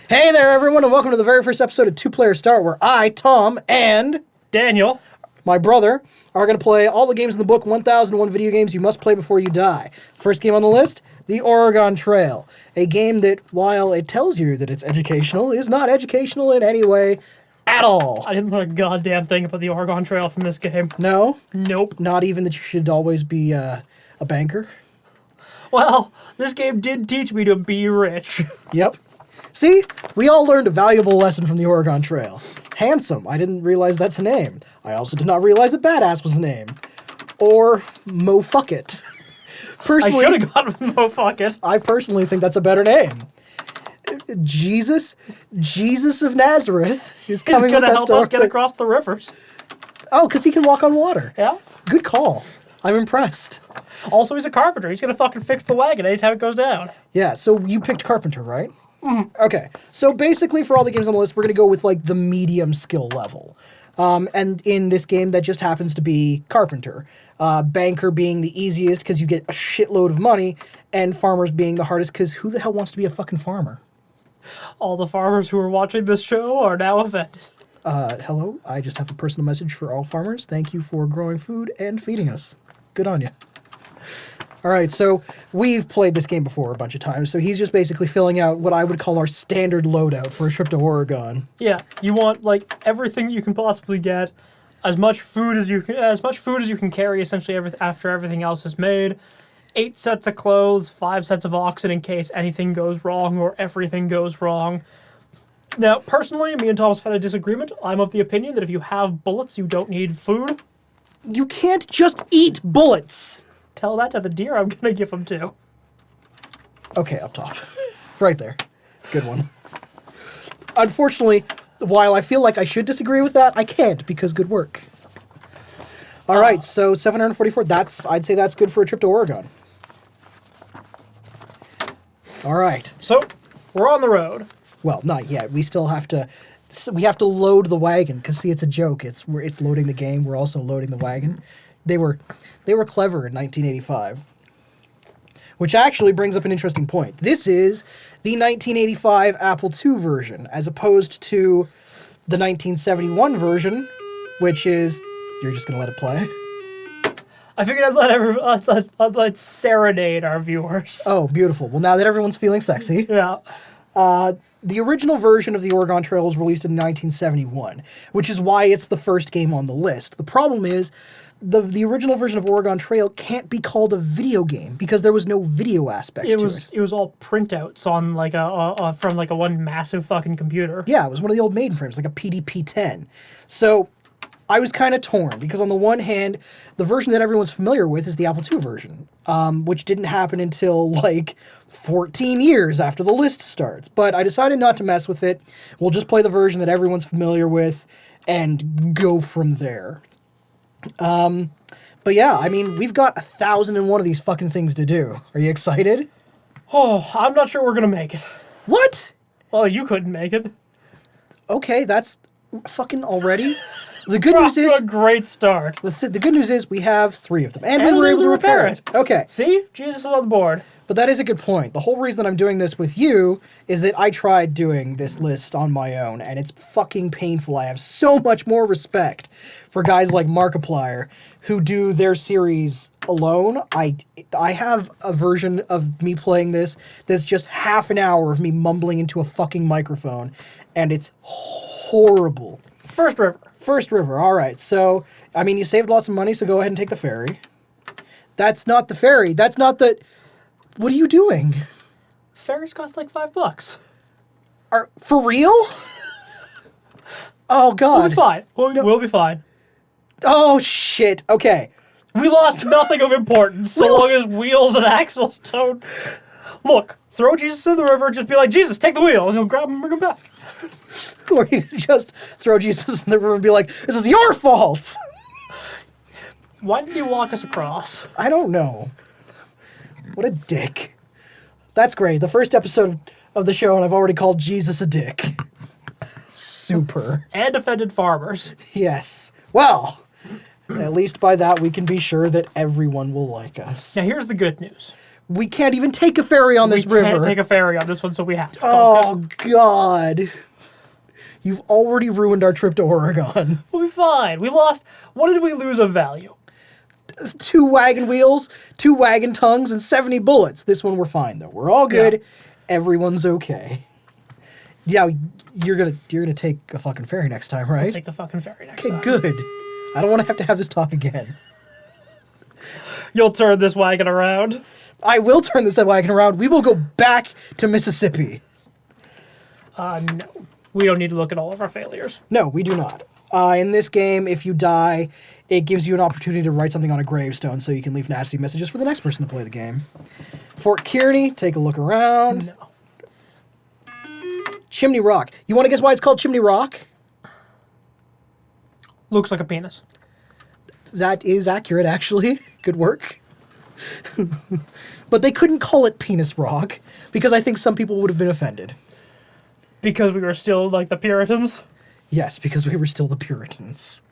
Hey there, everyone, and welcome to the very first episode of Two Player Start, where I, Tom, and Daniel, my brother, are going to play all the games in the book, 1001 Video Games You Must Play Before You Die. First game on the list, The Oregon Trail, a game that, while it tells you that it's educational, is not educational in any way at all. I didn't learn a goddamn thing about the Oregon Trail from this game. No? Nope. Not even that you should always be a banker? Well, this game did teach me to be rich. Yep. See, we all learned a valuable lesson from the Oregon Trail. Handsome, I didn't realize that's a name. I also did not realize that Badass was a name. Or Mofuckit. Personally, I should have gotten Mofuckit. I personally think that's a better name. Jesus of Nazareth is He's coming with gonna us help to us get across the rivers. Oh, because he can walk on water. Yeah. Good call. I'm impressed. Also, he's a carpenter. He's gonna fucking fix the wagon anytime it goes down. Yeah, so you picked Carpenter, right? Okay, so basically for all the games on the list, we're going to go with like the medium skill level. And in this game, that just happens to be Carpenter. Banker being the easiest because you get a shitload of money, and Farmers being the hardest because who the hell wants to be a fucking farmer? All the farmers who are watching this show are now offended. Hello, I just have a personal message for all farmers. Thank you for growing food and feeding us. Good on you. All right, so we've played this game before a bunch of times, so he's just basically filling out what I would call our standard loadout for a trip to Oregon. Yeah, you want like everything you can possibly get, as much food as you can carry. Essentially, after everything else is made. 8 sets of clothes, 5 sets of oxen in case anything goes wrong or everything goes wrong. Now, personally, me and Thomas have had a disagreement. I'm of the opinion that if you have bullets, you don't need food. You can't just eat bullets! Tell that to the deer I'm gonna give them to. Okay, up top. Right there. Good one. Unfortunately, while I feel like I should disagree with that, I can't because good work. All right, so 744, I'd say that's good for a trip to Oregon. All right. So, we're on the road. Well, not yet. We still have to load the wagon because see, it's a joke. It's loading the game. We're also loading the wagon. They were clever in 1985. Which actually brings up an interesting point. This is the 1985 Apple II version, as opposed to the 1971 version, which is... You're just going to let it play? I figured I'd let serenade our viewers. Oh, beautiful. Well, now that everyone's feeling sexy... Yeah. The original version of the Oregon Trail was released in 1971, which is why it's the first game on the list. The problem is, the original version of Oregon Trail can't be called a video game because there was no video aspect to it. It was all printouts on like from like a one massive fucking computer. Yeah, it was one of the old mainframes, like a PDP-10. So I was kind of torn because on the one hand, the version that everyone's familiar with is the Apple II version, which didn't happen until like 14 years after the list starts. But I decided not to mess with it. We'll just play the version that everyone's familiar with and go from there. But yeah, I mean, we've got 1,001 of these fucking things to do. Are you excited? Oh, I'm not sure we're gonna make it. What? Well, you couldn't make it. Okay, that's fucking already. The good news is a great start. the good news is we have 3 of them, and we And were able to repair it. Okay, See, Jesus is on the board. but that is a good point. The whole reason that I'm doing this with you is that I tried doing this list on my own, and it's fucking painful. I have so much more respect for guys like Markiplier who do their series alone. I have a version of me playing this that's just half an hour of me mumbling into a fucking microphone, and it's horrible. First river, all right. So, I mean, you saved lots of money, so go ahead and take the ferry. That's not the ferry. That's not the... What are you doing? Ferries cost like $5. For real? Oh, God. We'll be fine. We'll be fine. Oh, shit. Okay. We lost nothing of importance so long as wheels and axles don't... Look, throw Jesus in the river, just be like, Jesus, take the wheel, and he'll grab him and bring him back. Or you just throw Jesus in the river and be like, this is your fault. Why did he walk us across? I don't know. What a dick. That's great. The first episode of the show, and I've already called Jesus a dick. Super. And offended farmers. Yes. Well, at least by that we can be sure that everyone will like us. Now here's the good news. We can't even take a ferry on this we river. can't take a ferry on this one, so we have to. Oh, God. You've already ruined our trip to Oregon. We'll be fine. We lost. What did we lose of value? 2 wagon wheels, 2 wagon tongues, and 70 bullets. This one we're fine, though. We're all good. Yeah. Everyone's okay. Yeah, you're gonna take a fucking ferry next time, right? Take the fucking ferry next Okay, time. good. I don't want to have this talk again. You'll turn this wagon around. I will turn this wagon around. We will go back to Mississippi. No. We don't need to look at all of our failures. No, we do not. In this game, if you die, it gives you an opportunity to write something on a gravestone so you can leave nasty messages for the next person to play the game. Fort Kearney, take a look around. No. Chimney Rock. You want to guess why it's called Chimney Rock? Looks like a penis. That is accurate, actually. Good work. But they couldn't call it Penis Rock because I think some people would have been offended. Because we were still like the Puritans. Yes, because we were still the Puritans.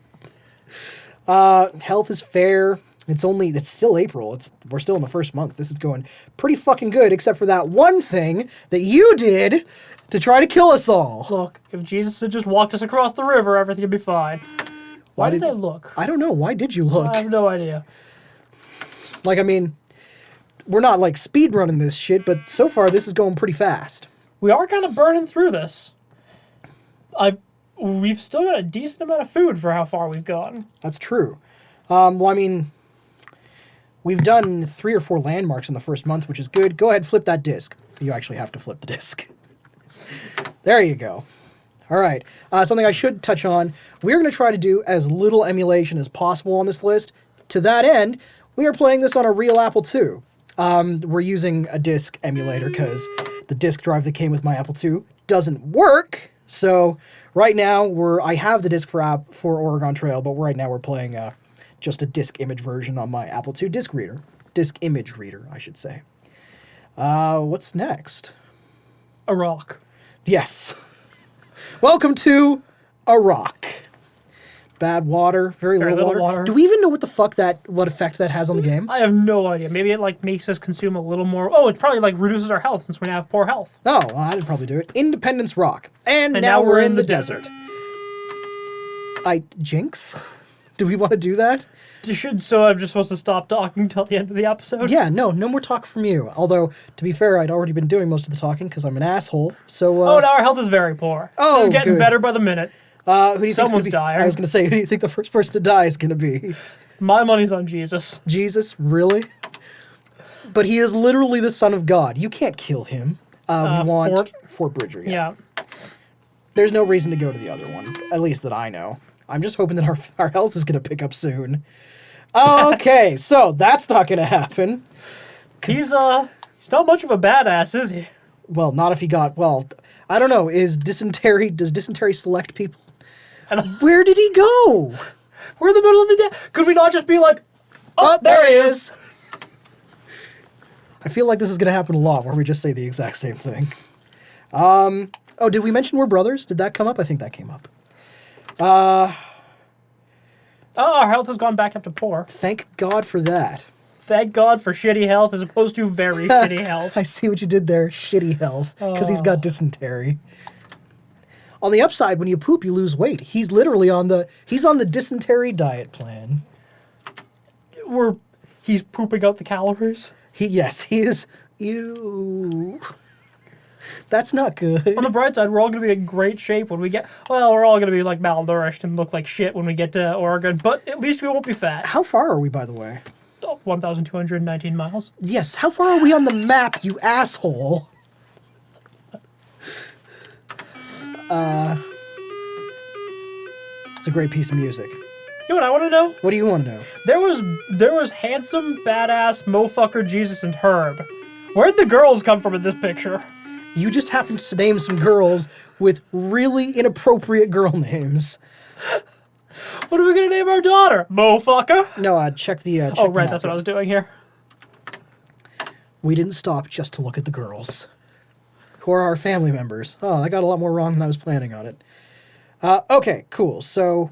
Health is fair. It's still April. We're still in the first month. This is going pretty fucking good, except for that one thing that you did to try to kill us all. Look, if Jesus had just walked us across the river, everything would be fine. Why did they look? I don't know. Why did you look? I have no idea. Like, I mean, we're not like speed running this shit, but so far this is going pretty fast. We are kind of burning through this. We've still got a decent amount of food for how far we've gone. That's true. Well, I mean, we've done 3 or 4 landmarks in the first month, which is good. Go ahead, flip that disc. You actually have to flip the disc. There you go. All right. Something I should touch on. We're going to try to do as little emulation as possible on this list. To that end, we are playing this on a real Apple II. We're using a disc emulator because the disk drive that came with my Apple II doesn't work. So right now I have the disc for Oregon Trail, but right now we're playing just a disc image version on my Apple II disc image reader, I should say. What's next? Iraq. Yes. Welcome to Iraq. Bad water, very little water. Do we even know what effect that has on the game? I have no idea. Maybe it like makes us consume a little more. Oh, it probably like reduces our health since we have poor health. Oh, well, I'd probably do it. Independence Rock. And now we're in the desert. Jinx? Do we want to do that? So I'm just supposed to stop talking until the end of the episode? Yeah, no more talk from you. Although, to be fair, I'd already been doing most of the talking because I'm an asshole. So. Oh, now our health is very poor. Oh, this is getting good. better by the minute. Who do you think's gonna be? dying. I was going to say, who do you think the first person to die is going to be? My money's on Jesus. Jesus, really? But he is literally the son of God. You can't kill him. We want Fort Bridger. Yeah. There's no reason to go to the other one, at least that I know. I'm just hoping that our health is going to pick up soon. Okay, so that's not going to happen. He's not much of a badass, is he? Well, not if he got, I don't know, does dysentery select people? Where did he go? We're in the middle of the day. Could we not just be like, oh, there he is? I feel like this is going to happen a lot, where we just say the exact same thing. Did we mention we're brothers? Did that come up? I think that came up. Our health has gone back up to poor. Thank God for that. Thank God for shitty health as opposed to very shitty health. I see what you did there. Shitty health. Because he's got dysentery. On the upside, when you poop, you lose weight. He's literally on the dysentery diet plan. He's pooping out the calories. He is. Ew. That's not good. On the bright side, we're all going to be in great shape when we get... Well, we're all going to be like malnourished and look like shit when we get to Oregon, but at least we won't be fat. How far are we, by the way? 1,219 miles. Yes, how far are we on the map, you asshole? It's a great piece of music. You know what I want to know? What do you want to know? There was handsome, badass, mofucker, Jesus, and Herb. Where'd the girls come from in this picture? You just happened to name some girls with really inappropriate girl names. What are we gonna name our daughter? Mofucker? No, check the. Check Oh, right, that's what I was doing here. We didn't stop just to look at the girls, who are our family members. Oh, I got a lot more wrong than I was planning on it. Okay, cool. So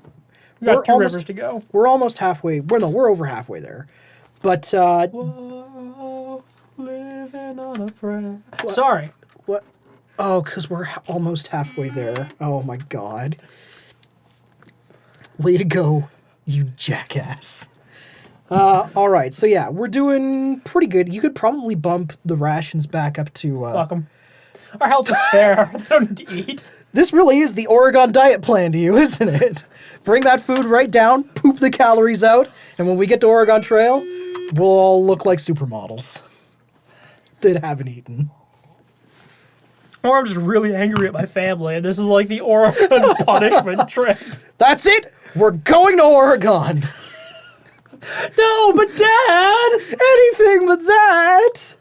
We got two rivers to go. We're almost halfway. We're over halfway there, but Whoa, living on a prayer. Sorry. What? Oh, because we're almost halfway there. Oh my god. Way to go, you jackass. Alright, so yeah, we're doing pretty good. You could probably bump the rations back up to... Fuck them. Our health is fair. They don't need to eat. This really is the Oregon diet plan to you, isn't it? Bring that food right down, poop the calories out, and when we get to Oregon Trail, we'll all look like supermodels that haven't eaten. Or I'm just really angry at my family, and this is like the Oregon punishment trip. That's it! We're going to Oregon! No, but Dad! Anything but that!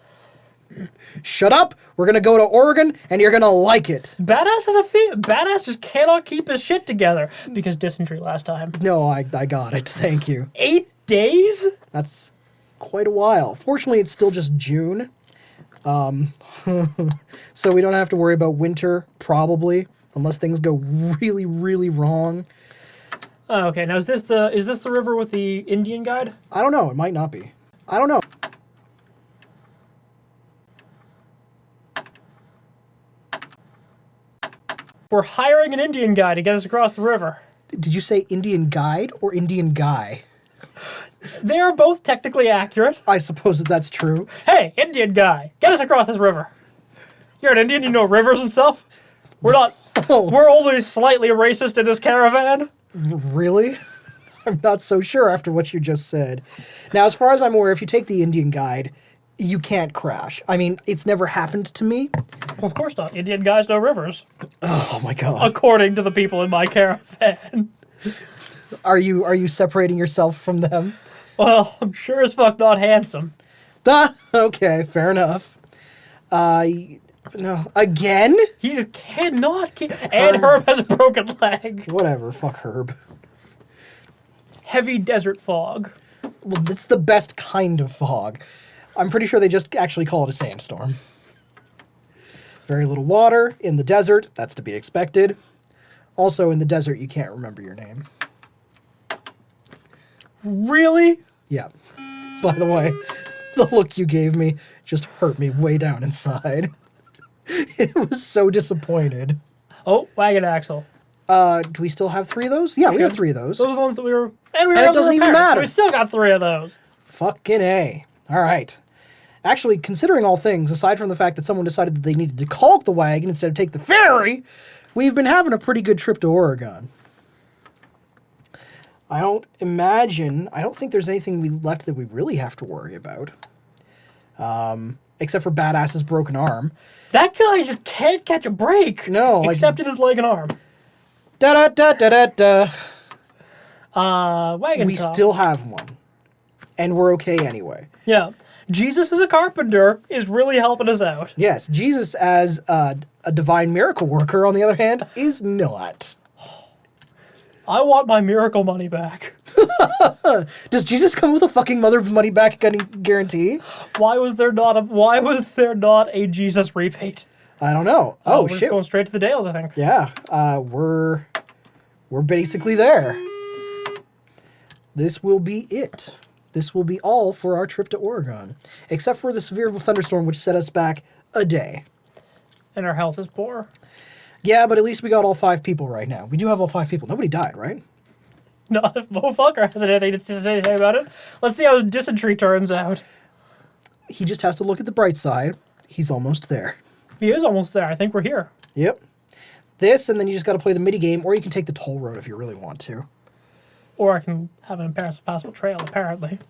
Shut up! We're gonna go to Oregon, and you're gonna like it. Badass has Badass just cannot keep his shit together because dysentery last time. No, I got it. Thank you. 8 days? That's quite a while. Fortunately, it's still just June. So we don't have to worry about winter, probably, unless things go really, really wrong. Oh, okay, now is this the river with the Indian guide? I don't know. It might not be. I don't know. We're hiring an Indian guy to get us across the river. Did you say Indian guide or Indian guy? They are both technically accurate. I suppose that that's true. Hey, Indian guy, get us across this river. You're an Indian, you know rivers and stuff? We're not... Oh. We're only slightly racist in this caravan. Really? I'm not so sure after what you just said. Now, as far as I'm aware, if you take the Indian guide, you can't crash. I mean, it's never happened to me. Well, of course not. Indian guys know rivers. Oh my god. According to the people in my caravan. Are you separating yourself from them? Well, I'm sure as fuck not handsome. Okay, fair enough. No. Again? He just cannot keep... And Herb has a broken leg. Whatever, fuck Herb. Heavy desert fog. Well, it's the best kind of fog. I'm pretty sure they just actually call it a sandstorm. Very little water in the desert. That's to be expected. Also, in the desert, you can't remember your name. Really? Yeah. By the way, the look you gave me just hurt me way down inside. It was so disappointed. Oh, wagon axle. Do we still have 3 of those? Yeah, we have 3 of those. Those are the ones that we were... And we And were it doesn't even repaired, matter. So we still got 3 of those. Fucking A. All right. Actually, considering all things, aside from the fact that someone decided that they needed to caulk the wagon instead of take the ferry, we've been having a pretty good trip to Oregon. I don't think there's anything left that we really have to worry about. Except for Badass's broken arm. That guy just can't catch a break. No, like- Except in his leg and arm. Da-da-da-da-da-da. Wagon We top. still have one. And we're okay anyway. Yeah. Jesus as a carpenter is really helping us out. Yes, Jesus as a divine miracle worker, on the other hand, is not. I want my miracle money back. Does Jesus come with a fucking mother money back guarantee? Why was there not a Jesus rebate? I don't know. Oh we're just shit. going straight to the Dales, I think. Yeah, we're basically there. This will be it. This will be all for our trip to Oregon, except for the severe thunderstorm which set us back a day. And our health is poor. Yeah, but at least we got all 5 people right now. We do have all 5 people. Nobody died, right? Not if Mofucker has anything to say about it. Let's see how his dysentery turns out. He just has to look at the bright side. He's almost there. He is almost there. I think we're here. Yep. This, and then you just got to play the mini game, or you can take the toll road if you really want to. Or I can have an impassable trail, apparently.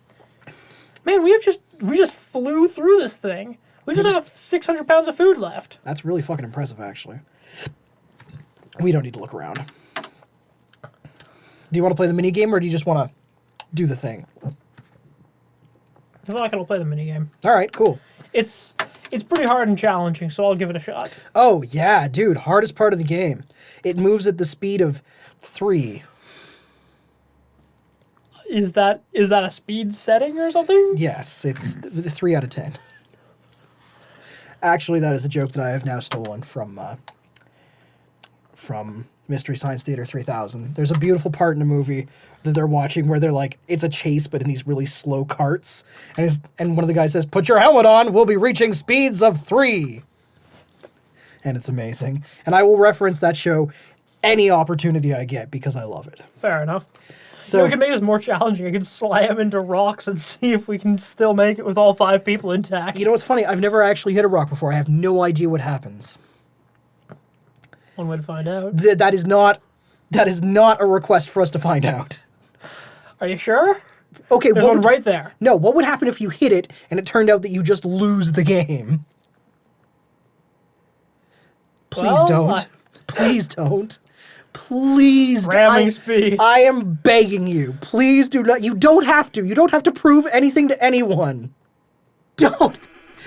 Man, we just flew through this thing. We just have 600 pounds of food left. That's really fucking impressive, actually. We don't need to look around. Do you want to play the mini game, or do you just want to do the thing? I'm not gonna play the minigame. All right, cool. It's pretty hard and challenging, so I'll give it a shot. Oh, yeah, dude. Hardest part of the game. It moves at the speed of 3. Is that a speed setting or something? Yes, it's 3 out of 10. Actually, that is a joke that I have now stolen from Mystery Science Theater 3000. There's a beautiful part in the movie that they're watching where they're like, it's a chase, but in these really slow carts. And one of the guys says, "Put your helmet on, we'll be reaching speeds of 3." And it's amazing. And I will reference that show any opportunity I get because I love it. Fair enough. So We can make this more challenging. I can slam into rocks and see if we can still make it with all 5 people intact. you know what's funny? I've never actually hit a rock before. I have no idea what happens. One way to find out. That is not a request for us to find out. Are you sure? Okay, There's what one would, right there. no, what would happen if you hit it and it turned out that you just lose the game? Please Well, don't. Please don't. Please. Ramming speed. I am begging you. Please do not. You don't have to. You don't have to prove anything to anyone. Don't.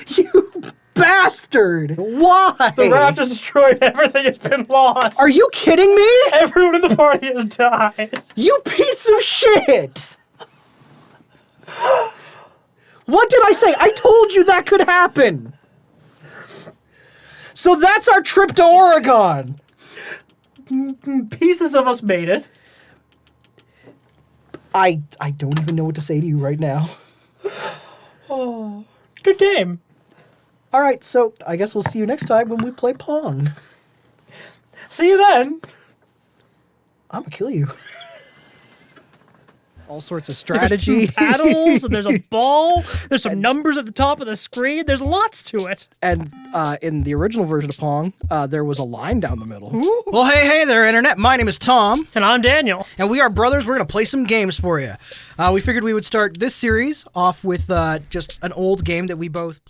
You bastard. Why? The raft has destroyed everything. It's been lost. Are you kidding me? Everyone in the party has died. You piece of shit! What did I say? I told you that could happen! So that's our trip to Oregon! Pieces of us made it. I don't even know what to say to you right now. Good game. Alright, so I guess we'll see you next time when we play Pong. See you then. I'm gonna kill you. All sorts of strategy. There's 2 paddles, and there's a ball. There's some numbers at the top of the screen. There's lots to it. And in the original version of Pong, there was a line down the middle. Ooh. Well, hey there, Internet. My name is Tom. And I'm Daniel. And we are brothers. We're going to play some games for you. We figured we would start this series off with just an old game that we both